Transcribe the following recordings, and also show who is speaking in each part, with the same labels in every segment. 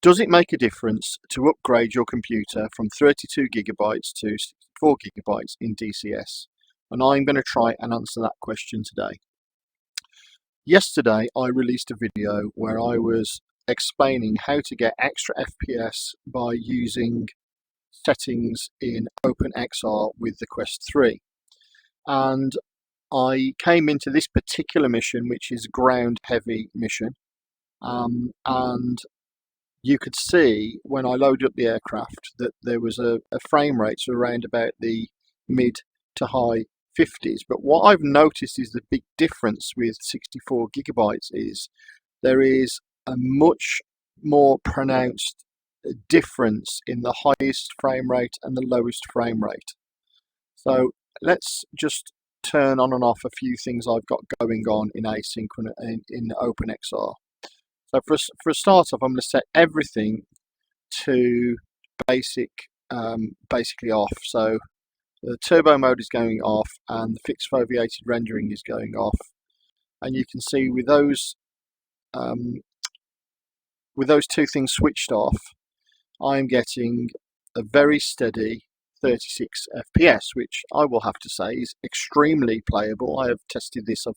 Speaker 1: Does it make a difference to upgrade your computer from 32 gigabytes to 64 gigabytes in DCS? And I'm going to try and answer that question today. Yesterday I released a video where I was explaining how to get extra FPS by using settings in Open XR with the Quest 3. And I came into this particular mission, which is ground heavy mission, and you could see when I loaded up the aircraft that there was a frame rate around about the mid to high 50s. But what I've noticed is the big difference with 64 gigabytes is there is a much more pronounced difference in the highest frame rate and the lowest frame rate. So let's just turn on and off a few things I've got going on in asynchronous in Open XR. So for a start off, I'm going to set everything to basically off. So the turbo mode is going off and the fixed foveated rendering is going off. And you can see with those two things switched off, I'm getting a very steady 36 FPS, which I will have to say is extremely playable. I have tested this, I've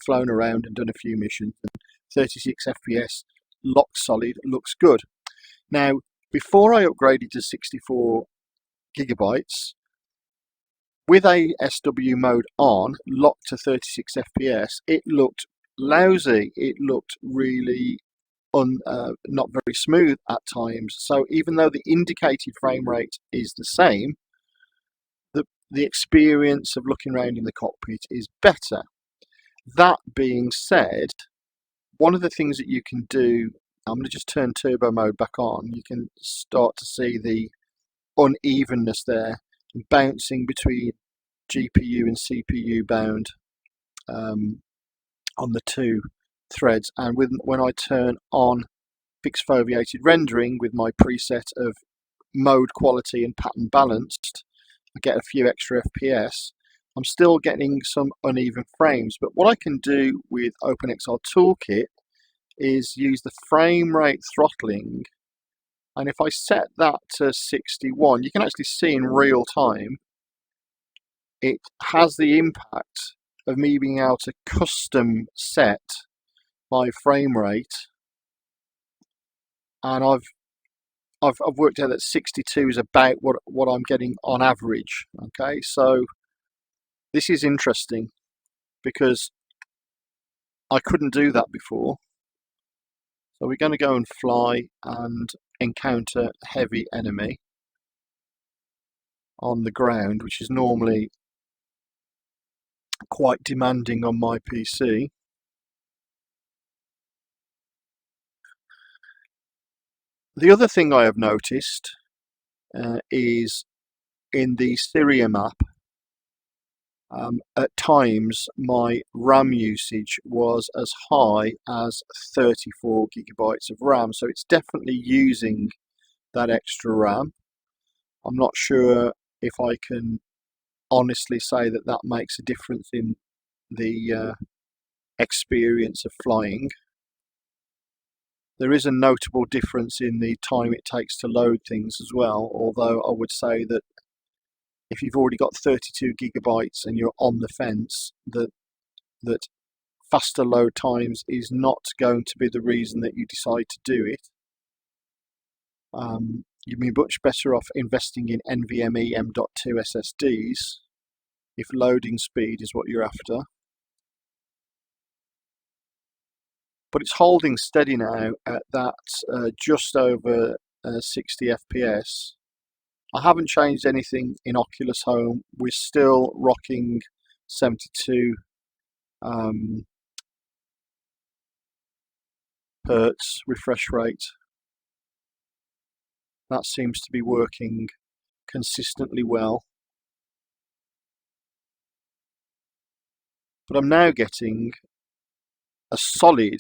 Speaker 1: flown around and done a few missions, and 36 FPS lock solid, looks good. Now, before I upgraded to 64 gigabytes, with ASW mode on, locked to 36 FPS, it looked lousy. It looked really not very smooth at times. So even though the indicated frame rate is the same, the experience of looking around in the cockpit is better. That being said, one of the things that you can do, I'm going to just turn turbo mode back on, you can start to see the unevenness there, bouncing between GPU and CPU bound on the two threads. And when I turn on fixed foveated rendering with my preset of mode quality and pattern balanced, I get a few extra FPS. I'm still getting some uneven frames, but what I can do with Open XR Toolkit is use the frame rate throttling, and if I set that to 61, you can actually see in real time it has the impact of me being able to custom set my frame rate, and I've worked out that 62 is about what I'm getting on average. Okay, so this is interesting because I couldn't do that before. So we're going to go and fly and encounter heavy enemy on the ground, which is normally quite demanding on my PC. The other thing I have noticed is in the Syria map, at times my RAM usage was as high as 34 gigabytes of RAM, so it's definitely using that extra RAM. I'm not sure if I can honestly say that that makes a difference in the experience of flying. There is a notable difference in the time it takes to load things as well, although I would say that if you've already got 32 gigabytes and you're on the fence, that faster load times is not going to be the reason that you decide to do it. You'd be much better off investing in NVMe M.2 SSDs if loading speed is what you're after. But it's holding steady now at that just over 60 FPS. I haven't changed anything in Oculus Home. We're still rocking 72 Hertz refresh rate. That seems to be working consistently well. But I'm now getting a solid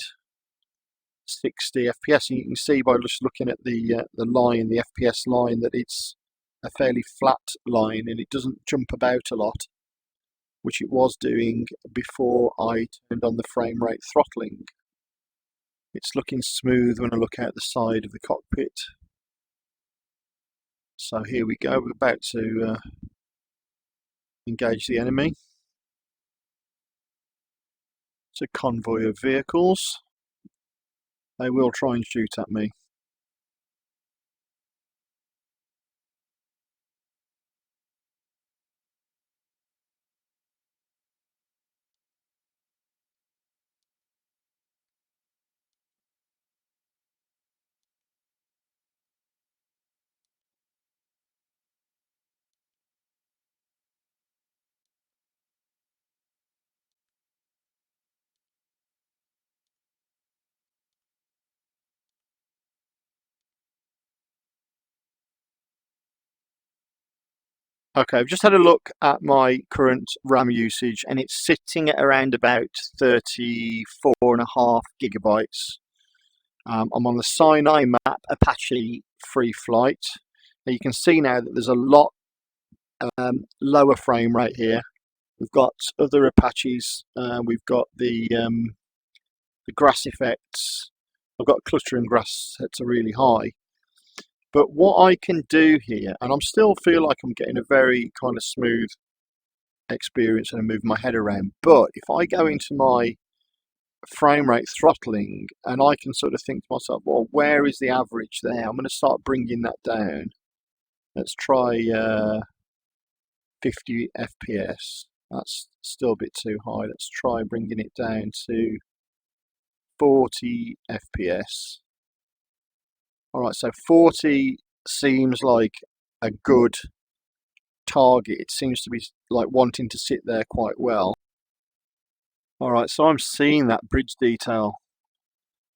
Speaker 1: 60 FPS, and you can see by just looking at the line, the FPS line, that it's a fairly flat line and it doesn't jump about a lot, which it was doing before I turned on the frame rate throttling. It's looking smooth when I look out the side of the cockpit. So here we go, we're about to engage the enemy. It's a convoy of vehicles. They will try and shoot at me. Okay, I've just had a look at my current RAM usage and it's sitting at around about 34.5 gigabytes. I'm on the Sinai map Apache free flight. Now you can see now that there's a lot lower frame rate here. We've got other Apaches, we've got the grass effects. I've got cluster and grass sets are really high. But what I can do here, and I still feel like I'm getting a very kind of smooth experience and I move my head around, but if I go into my frame rate throttling and I can sort of think to myself, well, where is the average there? I'm going to start bringing that down. Let's try 50 FPS. That's still a bit too high. Let's try bringing it down to 40 FPS. All right, so 40 seems like a good target. It seems to be like wanting to sit there quite well. All right, so I'm seeing that bridge detail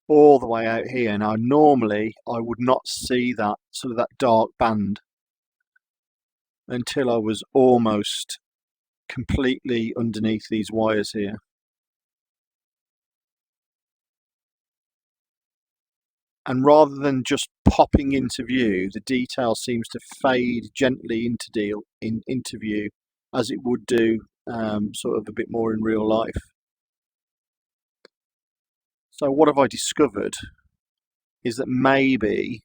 Speaker 1: all the way out here. Now, normally I would not see that sort of that dark band until I was almost completely underneath these wires here. And rather than just popping into view, the detail seems to fade gently into view as it would do sort of a bit more in real life. So what have I discovered is that maybe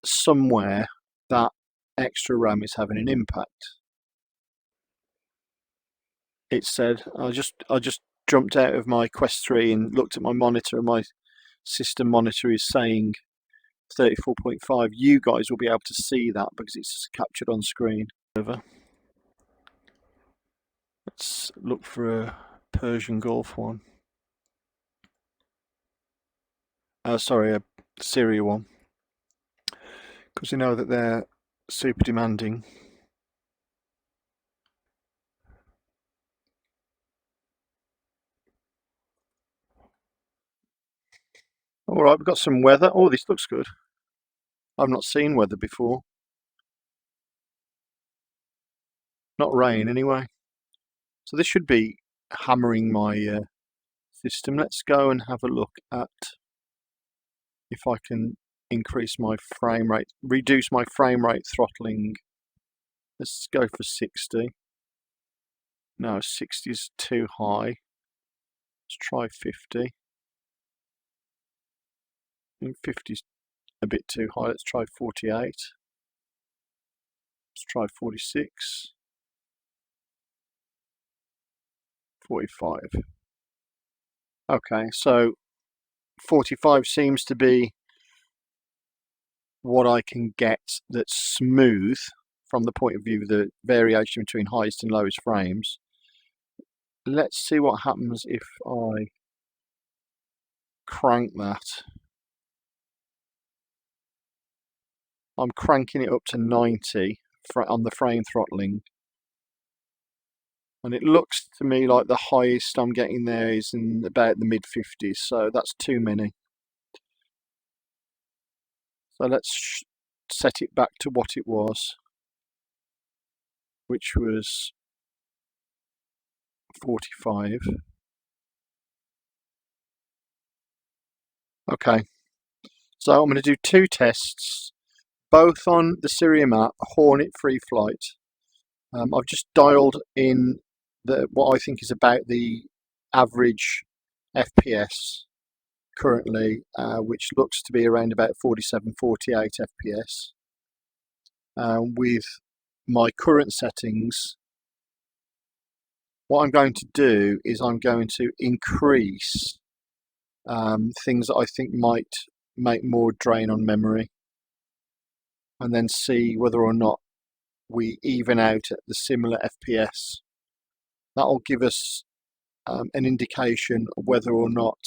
Speaker 1: somewhere that extra RAM is having an impact. It said, I just jumped out of my Quest 3 and looked at my monitor, and my system monitor is saying 34.5. You guys will be able to see that because it's captured on screen. Let's look for a Persian Gulf one. Sorry, a Syria one. Because you know that they're super demanding. All right, we've got some weather. Oh, this looks good. I've not seen weather before. Not rain anyway. So this should be hammering my system. Let's go and have a look at if I can increase my frame rate, reduce my frame rate throttling. Let's go for 60. No, 60 is too high. Let's try 50. I think 50 is a bit too high. Let's try 48. Let's try 46. 45. Okay, so 45 seems to be what I can get that's smooth from the point of view of the variation between highest and lowest frames. Let's see what happens if I crank that. I'm cranking it up to 90 on the frame throttling, and it looks to me like the highest I'm getting there is in about the mid 50s, so that's too many. So let's set it back to what it was, which was 45. Okay, so I'm going to do two tests, both on the Syria map, Hornet free flight. I've just dialed in what I think is about the average FPS currently, which looks to be around about 47-48 FPS. With my current settings, what I'm going to do is I'm going to increase things that I think might make more drain on memory, and then see whether or not we even out at the similar FPS. That will give us an indication of whether or not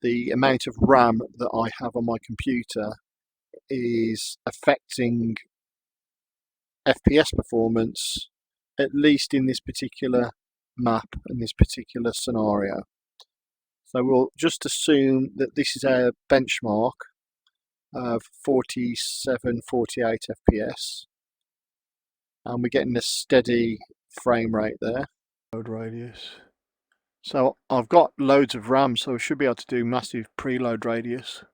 Speaker 1: the amount of RAM that I have on my computer is affecting FPS performance, at least in this particular map and this particular scenario. So we'll just assume that this is our benchmark of 47-48 FPS, and we're getting a steady frame rate there. Load radius. So I've got loads of RAM, so I should be able to do massive preload radius.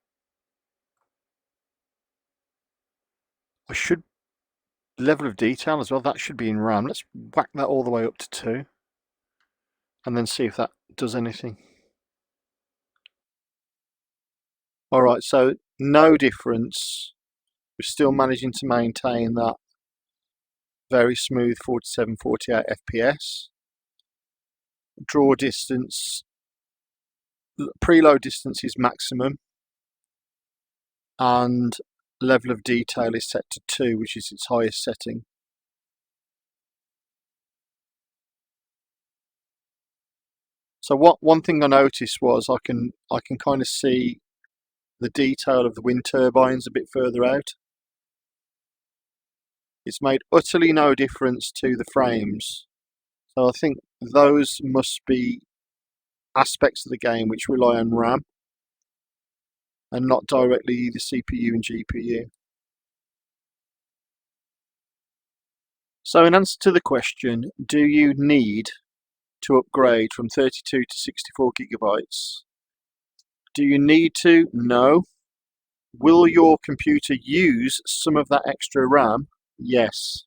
Speaker 1: I should level of detail as well, that should be in RAM. Let's whack that all the way up to 2 and then see if that does anything. Alright, so no difference. We're still managing to maintain that very smooth 47-48 FPS. Draw distance, preload distance is maximum, and level of detail is set to 2, which is its highest setting. So one thing I noticed was I can kind of see the detail of the wind turbines a bit further out. It's made utterly no difference to the frames. So I think those must be aspects of the game which rely on RAM and not directly the CPU and GPU. So in answer to the question, do you need to upgrade from 32 to 64 gigabytes? Do you need to? No. Will your computer use some of that extra RAM? Yes.